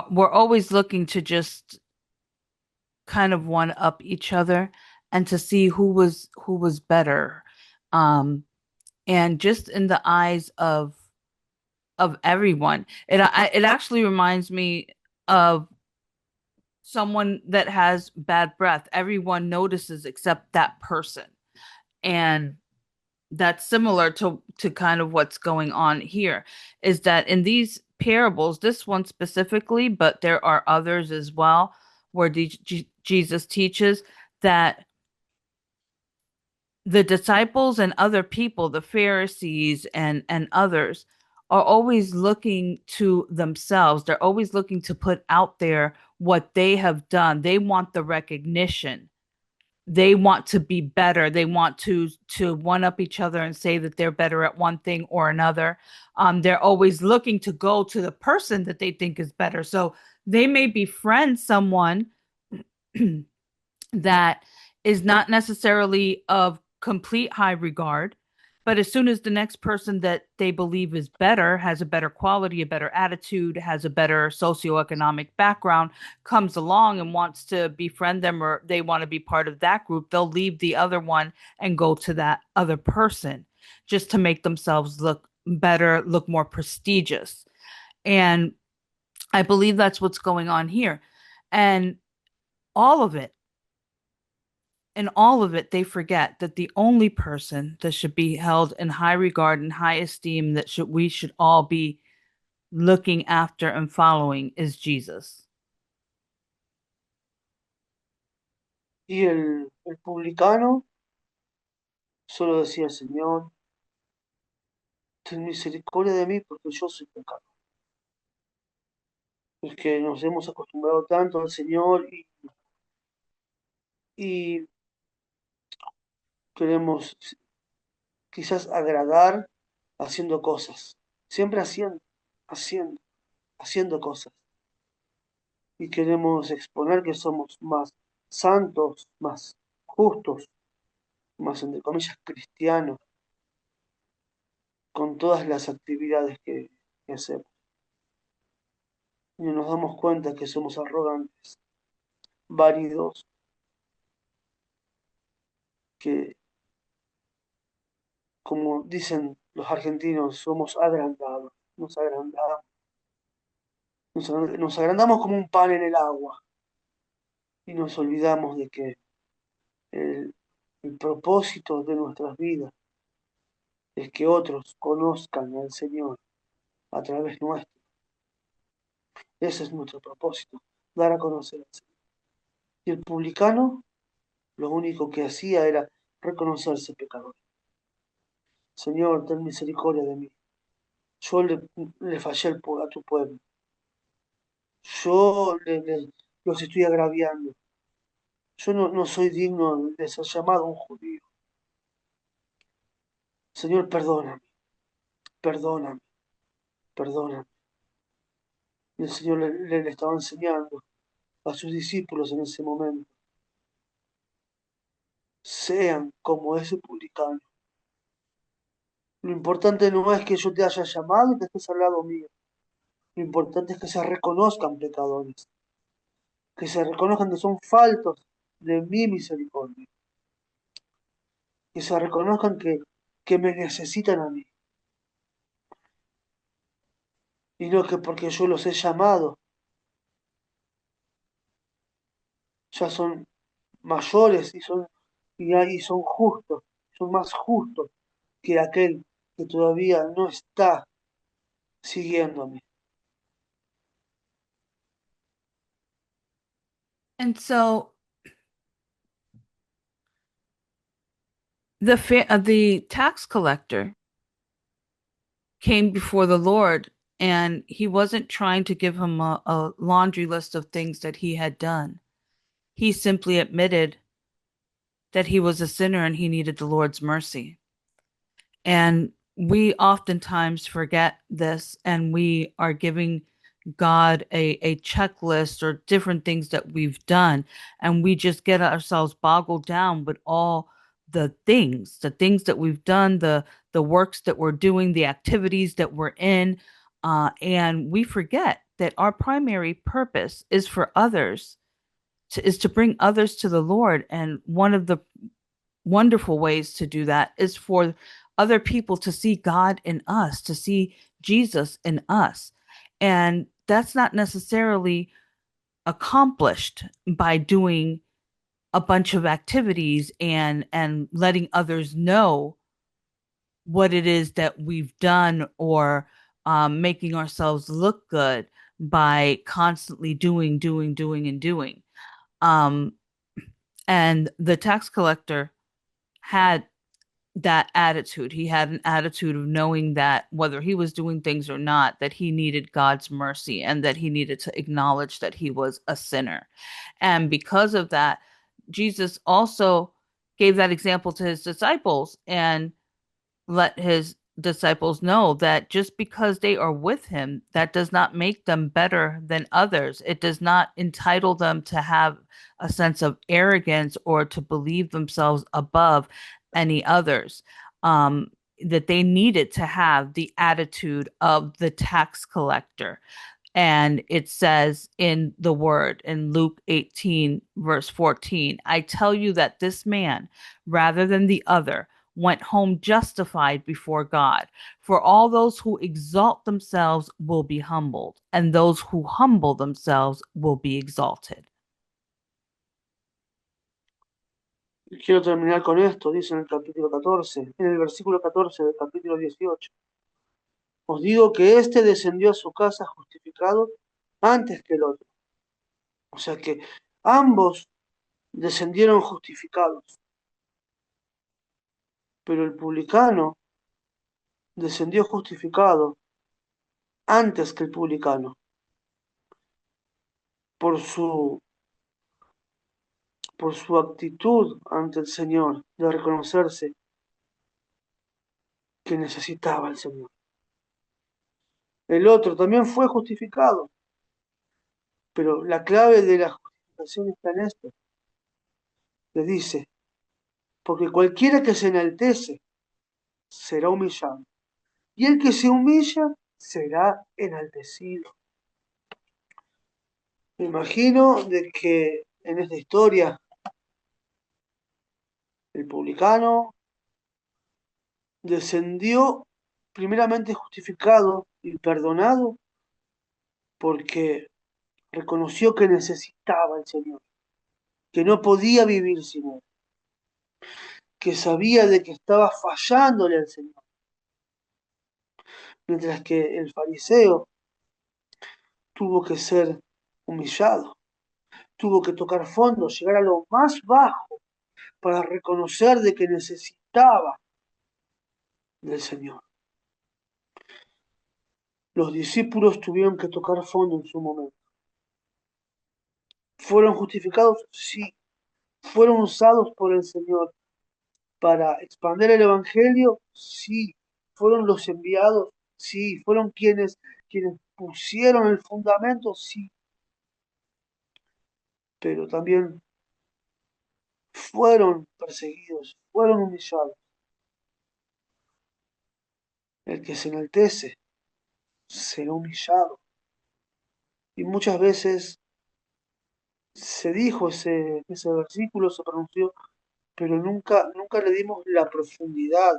were always looking to just kind of one up each other and to see who was better. And just in the eyes of everyone, it actually reminds me of someone that has bad breath. Everyone notices except that person. And that's similar to kind of what's going on here, is that in these parables, this one specifically, but there are others as well, where Jesus teaches that the disciples and other people, the Pharisees and others, are always looking to themselves. They're always looking to put out there what they have done. They want the recognition. They want to be better. They want to one up each other and say that they're better at one thing or another. They're always looking to go to the person that they think is better. So they may befriend someone that is not necessarily of complete high regard, but as soon as the next person that they believe is better, has a better quality, a better attitude, has a better socioeconomic background, comes along and wants to befriend them, or they want to be part of that group, they'll leave the other one and go to that other person just to make themselves look better, look more prestigious. And I believe that's what's going on here. And all of it, in all of it, they forget that the only person that should be held in high regard and high esteem, that we should all be looking after and following, is Jesus. Y el publicano solo decía, Señor, ten misericordia de mí porque yo soy pecador. Es que nos hemos acostumbrado tanto al Señor y queremos quizás agradar haciendo cosas, siempre haciendo cosas. y queremos exponer que somos más santos, más justos, más entre comillas cristianos, con todas las actividades que hacemos. Y no nos damos cuenta que somos arrogantes, válidos, que, como dicen los argentinos, somos agrandados, nos agrandamos, nos agrandamos como un pan en el agua y nos olvidamos de que el, el propósito de nuestras vidas es que otros conozcan al Señor a través nuestro. Ese es nuestro propósito, dar a conocer al Señor. Y el publicano lo único que hacía era reconocerse pecador. Señor, ten misericordia de mí. Yo le fallé a tu pueblo. Yo los estoy agraviando. Yo no soy digno de ser llamado un judío. Señor, perdóname, perdóname, perdóname. Y el Señor le estaba enseñando a sus discípulos en ese momento. Sean como ese publicano. Lo importante no es que yo te haya llamado y que estés al lado mío. Lo importante es que se reconozcan pecadores, que se reconozcan que son faltos de mi misericordia, que se reconozcan que me necesitan a mí, y no que porque yo los he llamado, ya son mayores y son justos, son más justos que aquel que todavía no está siguiéndome. And so the tax collector came before the Lord, and he wasn't trying to give him a laundry list of things that he had done. He simply admitted that he was a sinner and he needed the Lord's mercy. And we oftentimes forget this, and we are giving God a checklist or different things that we've done, and we just get ourselves boggled down with all the things that we've done, the works that we're doing, the activities that we're in, and we forget that our primary purpose is for others, is to bring others to the Lord. And one of the wonderful ways to do that is for other people to see God in us, to see Jesus in us. And that's not necessarily accomplished by doing a bunch of activities and letting others know what it is that we've done, or making ourselves look good by constantly doing, and doing. And the tax collector had that attitude. He had an attitude of knowing that whether he was doing things or not, that he needed God's mercy and that he needed to acknowledge that he was a sinner. And because of that, Jesus also gave that example to his disciples and let his disciples know that just because they are with him, that does not make them better than others. It does not entitle them to have a sense of arrogance or to believe themselves above any others. That they needed to have the attitude of the tax collector. And it says in the word in Luke 18, verse 14, I tell you that this man, rather than the other, went home justified before God. For all those who exalt themselves will be humbled, and those who humble themselves will be exalted. Y quiero terminar con esto, dice en el capítulo 14, en el versículo 14 del capítulo 18. Os digo que éste descendió a su casa justificado antes que el otro. O sea que ambos descendieron justificados. Pero el publicano descendió justificado antes que el publicano. Por su actitud ante el Señor, de reconocerse que necesitaba al Señor. El otro también fue justificado, Pero la clave de la justificación está en esto. Le dice, porque cualquiera que se enaltece será humillado, y el que se humilla será enaltecido. Me imagino de que en esta historia el publicano descendió primeramente justificado y perdonado porque reconoció que necesitaba al Señor, que no podía vivir sin Él, que sabía de que estaba fallándole al Señor. Mientras que el fariseo tuvo que ser humillado, tuvo que tocar fondo, llegar a lo más bajo para reconocer de que necesitaba del Señor. Los discípulos tuvieron que tocar fondo en su momento. ¿Fueron justificados? Sí. ¿Fueron usados por el Señor para expandir el Evangelio? Sí. ¿Fueron los enviados? Sí. ¿Fueron quienes pusieron el fundamento? Sí. Pero también fueron perseguidos, fueron humillados. El que se enaltece será humillado. Y muchas veces se dijo ese versículo, se pronunció, pero nunca le dimos la profundidad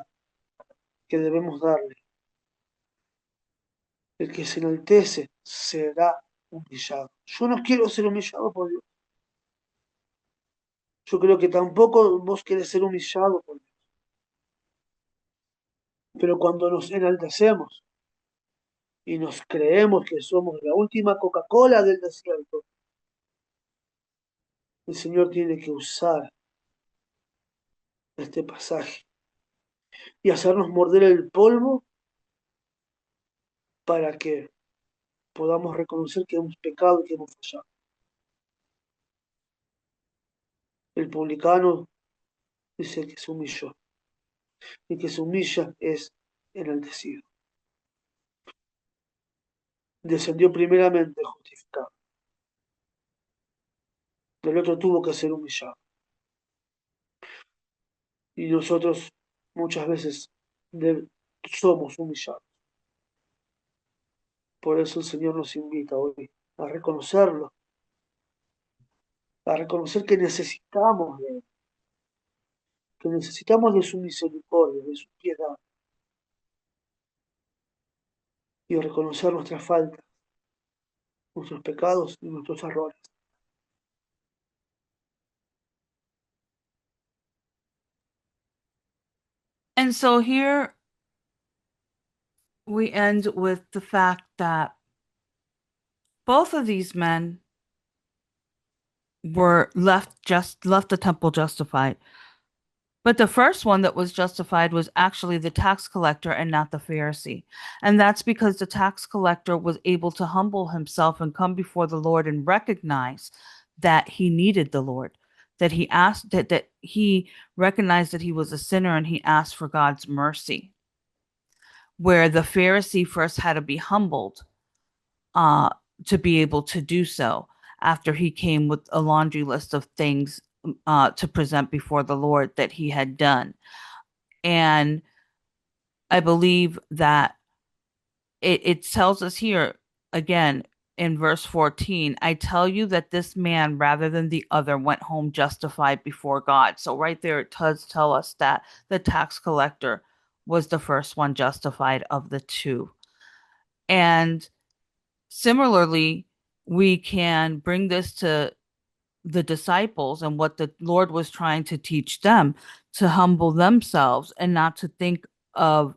que debemos darle. El que se enaltece será humillado. Yo no quiero ser humillado por Dios. Yo creo que tampoco vos querés ser humillado por Dios. Pero cuando nos enaltecemos y nos creemos que somos la última Coca-Cola del desierto, el Señor tiene que usar este pasaje y hacernos morder el polvo para que podamos reconocer que hemos pecado y que hemos fallado. El publicano dice que se humilló, y que se humilla es enaltecido. Descendió primeramente justificado, del otro tuvo que ser humillado. Y nosotros muchas veces somos humillados. Por eso el Señor nos invita hoy a reconocerlo, a reconocer que necesitamos de Él, que necesitamos de su misericordia, de su piedad, y a reconocer nuestras faltas, nuestros pecados y nuestros errores. And so here we end with the fact that both of these men were left the temple justified. But the first one that was justified was actually the tax collector and not the Pharisee. And that's because the tax collector was able to humble himself and come before the Lord and recognize that he needed the Lord, that he asked that he recognized that he was a sinner and he asked for God's mercy. Where the Pharisee first had to be humbled to be able to do so after he came with a laundry list of things to present before the Lord that he had done. And I believe that it tells us here again in verse 14, I tell you that this man rather than the other went home justified before God. So right there, it does tell us that the tax collector was the first one justified of the two. And similarly, we can bring this to the disciples and what the Lord was trying to teach them, to humble themselves and not to think of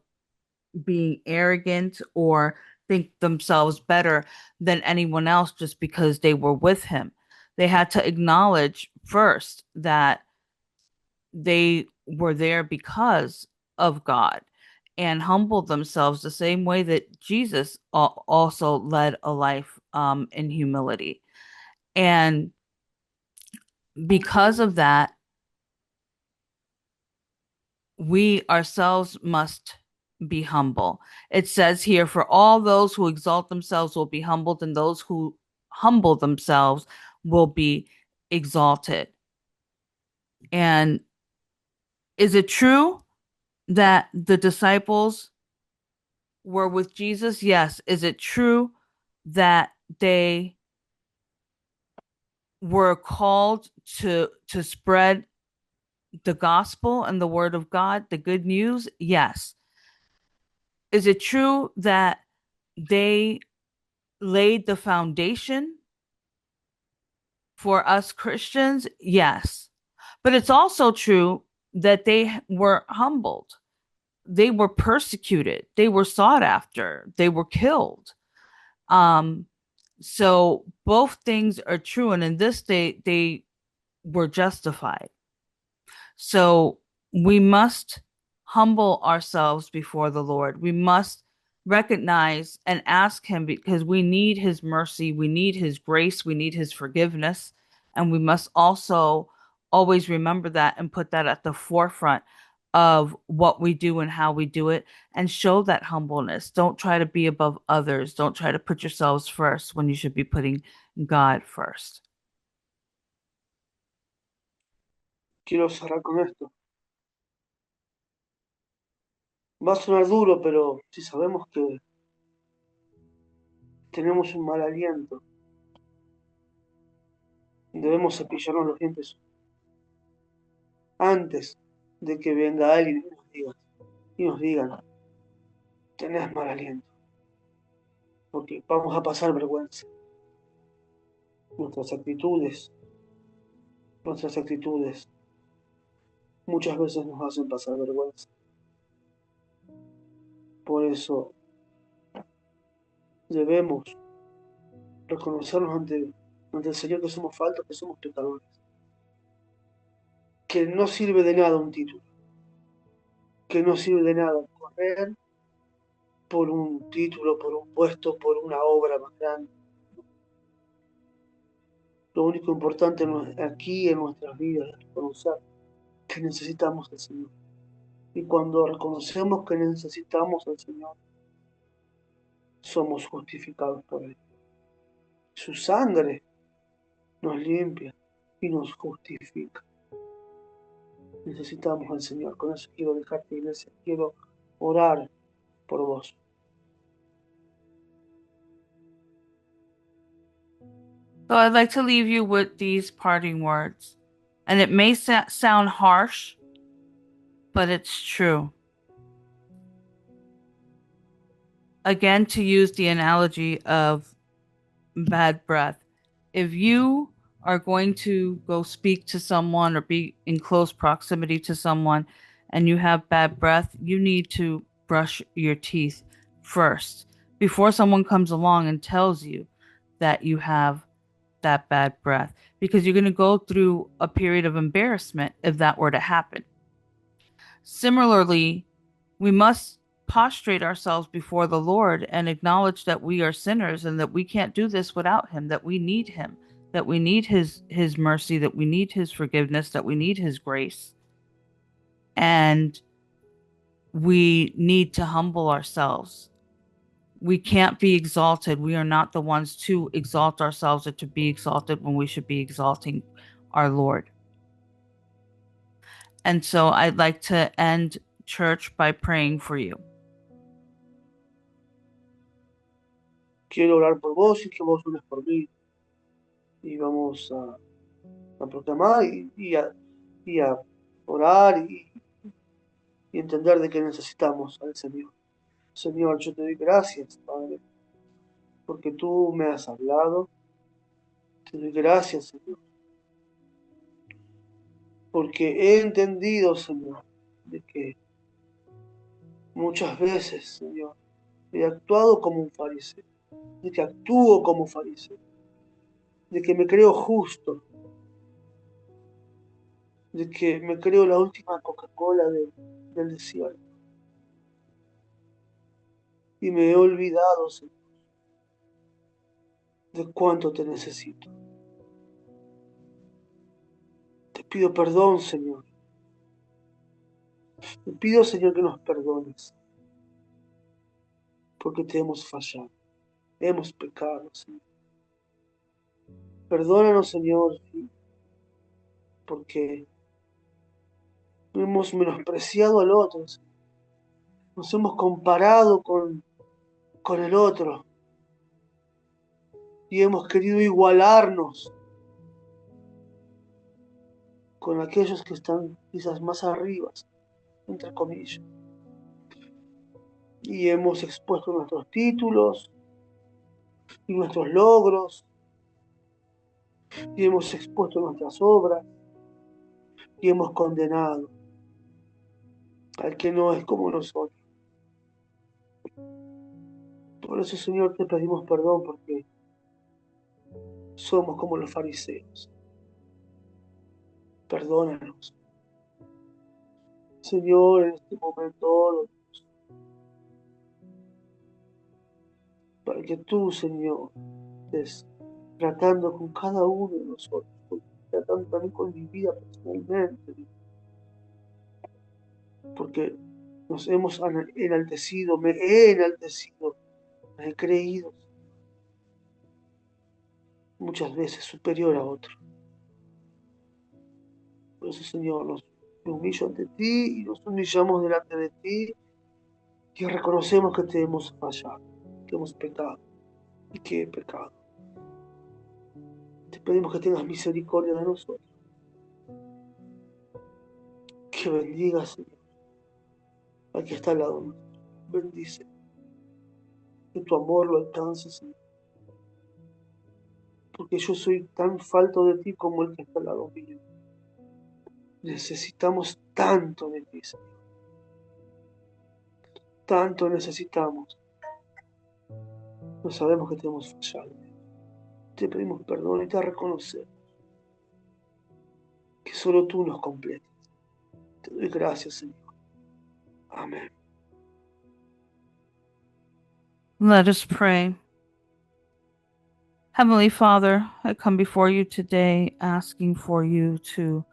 being arrogant or think themselves better than anyone else just because they were with him. They had to acknowledge first that they were there because of God and humble themselves the same way that Jesus also led a life in humility. And because of that, we ourselves must be humble. It says here, for all those who exalt themselves will be humbled, and those who humble themselves will be exalted. And is it true that the disciples were with Jesus? Yes. Is it true that they were called to spread the gospel and the word of God, the good news? Yes. Is it true that they laid the foundation for us Christians? Yes. But it's also true that they were humbled. They were persecuted. They were sought after. They were killed. So both things are true. And in this day, they were justified. So we must humble ourselves before the Lord. We must recognize and ask Him because we need His mercy, we need His grace, we need His forgiveness. And we must also always remember that and put that at the forefront of what we do and how we do it and show that humbleness. Don't try to be above others. Don't try to put yourselves first when you should be putting God first. Quiero cerrar con esto. Va a sonar duro, pero si sabemos que tenemos un mal aliento, debemos cepillarnos los dientes antes de que venga alguien y nos digan, tenés mal aliento, porque vamos a pasar vergüenza. Nuestras actitudes muchas veces nos hacen pasar vergüenza. Por eso debemos reconocernos ante el Señor que somos faltos, que somos pecadores, que no sirve de nada un título, que no sirve de nada correr por un título, por un puesto, por una obra más grande. Lo único importante aquí en nuestras vidas es reconocer que necesitamos al Señor. Y cuando reconocemos que necesitamos al Señor, somos justificados por Él. Su sangre nos limpia y nos justifica. Necesitamos al Señor. Con eso quiero dejarte, iglesia. Quiero orar por vos. So I'd like to leave you with these parting words. And it may sound harsh, but it's true. Again, to use the analogy of bad breath. If you are going to go speak to someone or be in close proximity to someone and you have bad breath, you need to brush your teeth first before someone comes along and tells you that you have that bad breath, because you're going to go through a period of embarrassment if that were to happen. Similarly, we must prostrate ourselves before the Lord and acknowledge that we are sinners and that we can't do this without Him, that we need Him, that we need His mercy, that we need His forgiveness, that we need His grace. And we need to humble ourselves. We can't be exalted. We are not the ones to exalt ourselves or to be exalted when we should be exalting our Lord. And so I'd like to end church by praying for you. Quiero orar por vos y que vos ores por mí. Y vamos a proclamar y a orar y entender de que necesitamos al Señor. Señor, yo te doy gracias, Padre, porque tú me has hablado. Te doy gracias, Señor, porque he entendido, Señor, de que muchas veces, Señor, he actuado como un fariseo, de que actúo como fariseo, de que me creo justo, de que me creo la última Coca-Cola del desierto. Y me he olvidado, Señor, de cuánto te necesito. Te pido perdón, Señor. Te pido, Señor, que nos perdones, porque te hemos fallado, hemos pecado, Señor. Perdónanos, Señor, sí, porque hemos menospreciado al otro, nos hemos comparado con el otro y hemos querido igualarnos con aquellos que están quizás más arriba, entre comillas. Y hemos expuesto nuestros títulos y nuestros logros, y hemos expuesto nuestras obras, y hemos condenado al que no es como nosotros. Por eso, Señor, te pedimos perdón porque somos como los fariseos. Perdónanos. Señor, en este momento, para que tú, Señor, estés tratando con cada uno de nosotros, tratando también con mi vida personalmente, porque nos hemos enaltecido, me he enaltecido, me he creído muchas veces superior a otro. Por eso, Señor, me humillo ante ti y nos humillamos delante de ti y reconocemos que te hemos fallado, que hemos pecado y que he pecado. Te pedimos que tengas misericordia de nosotros, que bendigas, Señor, al que está al lado nuestro. Bendice, que tu amor lo alcance, Señor, porque yo soy tan falto de ti como el que está al lado mío. Necesitamos tanto de ti, Señor. Tanto necesitamos. No sabemos que te hemos fallado. Te pedimos perdón y te reconocemos que solo tú nos completas. Te doy gracias, Señor. Amén. Let us pray. Heavenly Father, I come before you today asking for you to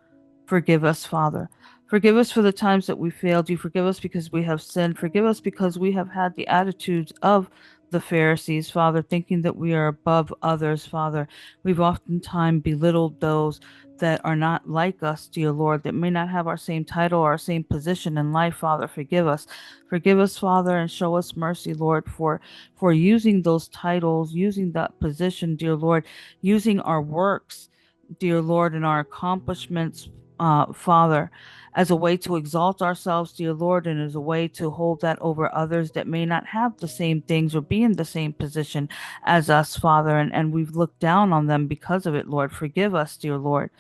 forgive us, Father. Forgive us for the times that we failed you. Forgive us because we have sinned. Forgive us because we have had the attitudes of the Pharisees, Father, thinking that we are above others, Father. We've oftentimes belittled those that are not like us, dear Lord, that may not have our same title or our same position in life, Father. Forgive us. Forgive us, Father, and show us mercy, Lord, for using those titles, using that position, dear Lord, using our works, dear Lord, and our accomplishments, Father, as a way to exalt ourselves, dear Lord, and as a way to hold that over others that may not have the same things or be in the same position as us, Father, and we've looked down on them because of it, Lord. Forgive us, dear Lord.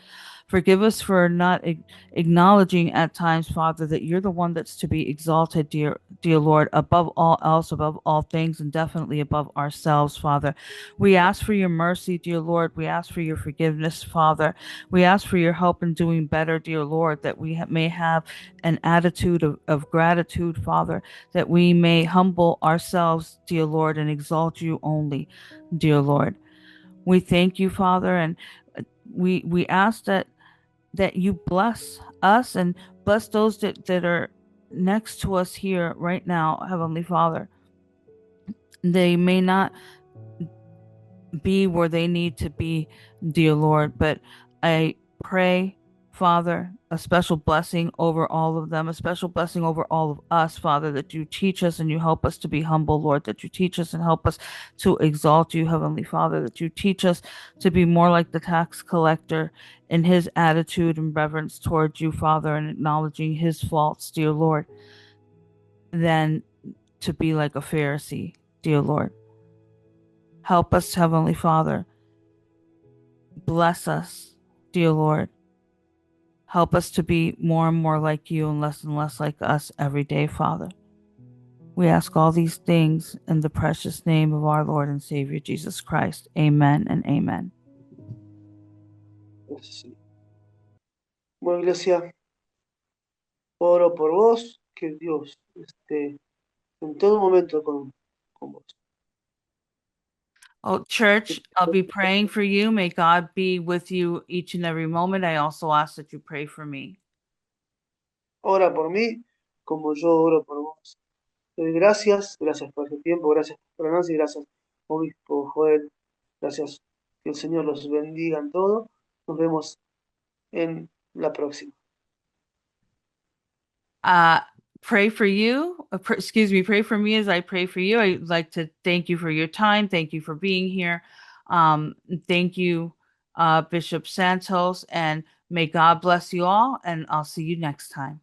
Forgive us for not acknowledging at times, Father, that you're the one that's to be exalted, dear Lord, above all else, above all things, and definitely above ourselves, Father. We ask for your mercy, dear Lord. We ask for your forgiveness, Father. We ask for your help in doing better, dear Lord, that we may have an attitude of gratitude, Father, that we may humble ourselves, dear Lord, and exalt you only, dear Lord. We thank you, Father, and we ask that you bless us and bless those that are next to us here right now, Heavenly Father. They may not be where they need to be, dear Lord, but I pray, Father, a special blessing over all of them, a special blessing over all of us, Father, that you teach us and you help us to be humble, Lord, that you teach us and help us to exalt you, Heavenly Father, that you teach us to be more like the tax collector in his attitude and reverence towards you, Father, and acknowledging his faults, dear Lord, than to be like a Pharisee, dear Lord. Help us, Heavenly Father. Bless us, dear Lord. Help us to be more and more like you and less like us every day, Father. We ask all these things in the precious name of our Lord and Savior, Jesus Christ. Amen and amen. Gracias, Señor. Bueno, Iglesia, oro por vos, que Dios esté en todo momento con vos. Oh, church, I'll be praying for you. May God be with you each and every moment. I also ask that you pray for me. Ora por mí, como yo oro por vos. Te doy gracias por este tiempo, gracias por Nancy, gracias, Obispo Joel, gracias, Que el Señor los bendiga en todo. Nos vemos en la próxima. Pray for you. Pray for me as I pray for you. I'd like to thank you for your time. Thank you for being here. Thank you, Bishop Santos, and may God bless you all. And I'll see you next time.